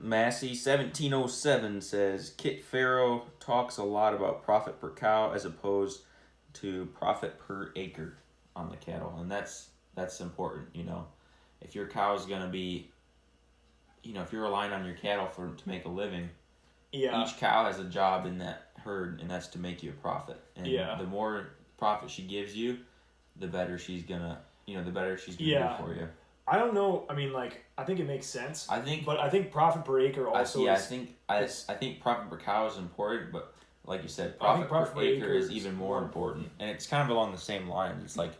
Massey 1707 says Kit Farrow talks a lot about profit per cow as opposed to profit per acre on the cattle, and that's important. If your cow is gonna be, if you're relying on your cattle to make a living, each cow has a job in that herd, and that's to make you a profit. And the more profit she gives you, the better she's gonna do for you. I don't know. I mean, I think it makes sense. But I think profit per acre also. I think profit per cow is important, but like you said, profit per acre is even more important, and it's kind of along the same lines. It's like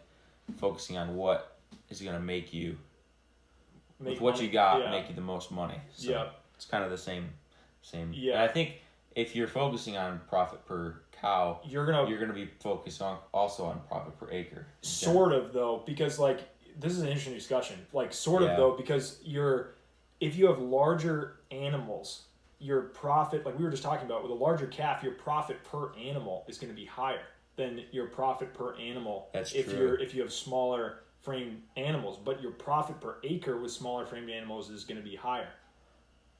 focusing on what is going to make you, with what you got, make you the most money. So it's kind of the same. Yeah. And I think if you're focusing on profit per cow, you're gonna be focused also on profit per acre. Sort of though, because this is an interesting discussion. Though, because if you have larger animals, your profit, like we were just talking about, with a larger calf, your profit per animal is going to be higher than your profit per animal. That's true. If you have smaller framed animals, but your profit per acre with smaller framed animals is going to be higher.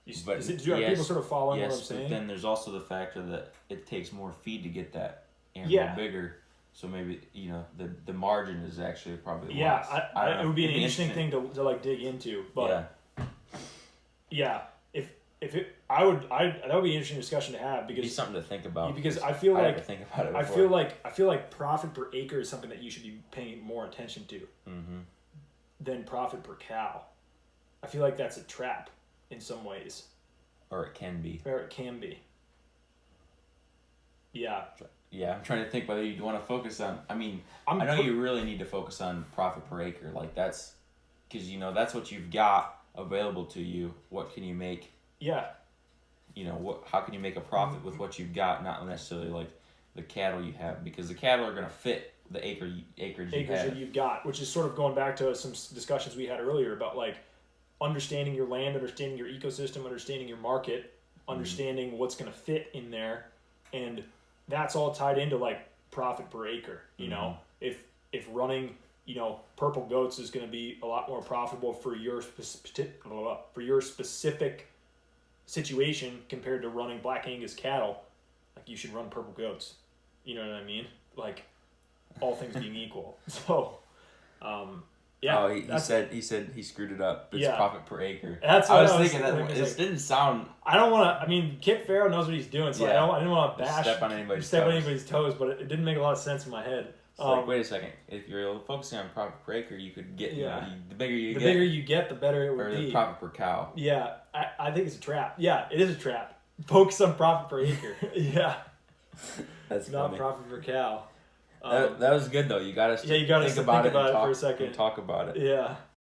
Are people sort of following what I'm saying? But then there's also the factor that it takes more feed to get that animal bigger. So maybe the margin is actually probably less. It would be an interesting thing to dig into. But that would be an interesting discussion to have, because it'd be something to think about. Because I feel like profit per acre is something that you should be paying more attention to than profit per cow. I feel like that's a trap in some ways. Or it can be. Yeah. Yeah, I'm trying to think whether you want to focus on. I mean, I know you really need to focus on profit per acre. That's because that's what you've got available to you. What can you make? Yeah. How can you make a profit with what you've got? Not necessarily the cattle you have, because the cattle are going to fit the acreage that you've got, which is sort of going back to some discussions we had earlier about understanding your land, understanding your ecosystem, understanding your market, understanding what's going to fit in there, and that's all tied into profit per acre. If running purple goats is going to be a lot more profitable for your specific situation compared to running black Angus cattle, you should run purple goats. You know what I mean? All things being equal. So, he said he screwed it up. It's profit per acre. That's what I was thinking. It didn't sound. I don't want to. I mean, Kit Farrow knows what he's doing, so I didn't want to step on anybody's toes. But it didn't make a lot of sense in my head. Wait a second. If you're focusing on profit per acre, you could get the bigger you get, the better it would be. Or the profit per cow. Yeah, I think it's a trap. Yeah, it is a trap. Focus on profit per acre. Yeah, that's not funny. Profit per cow. That was good though. You gotta think about it for a second and talk about it. Yeah.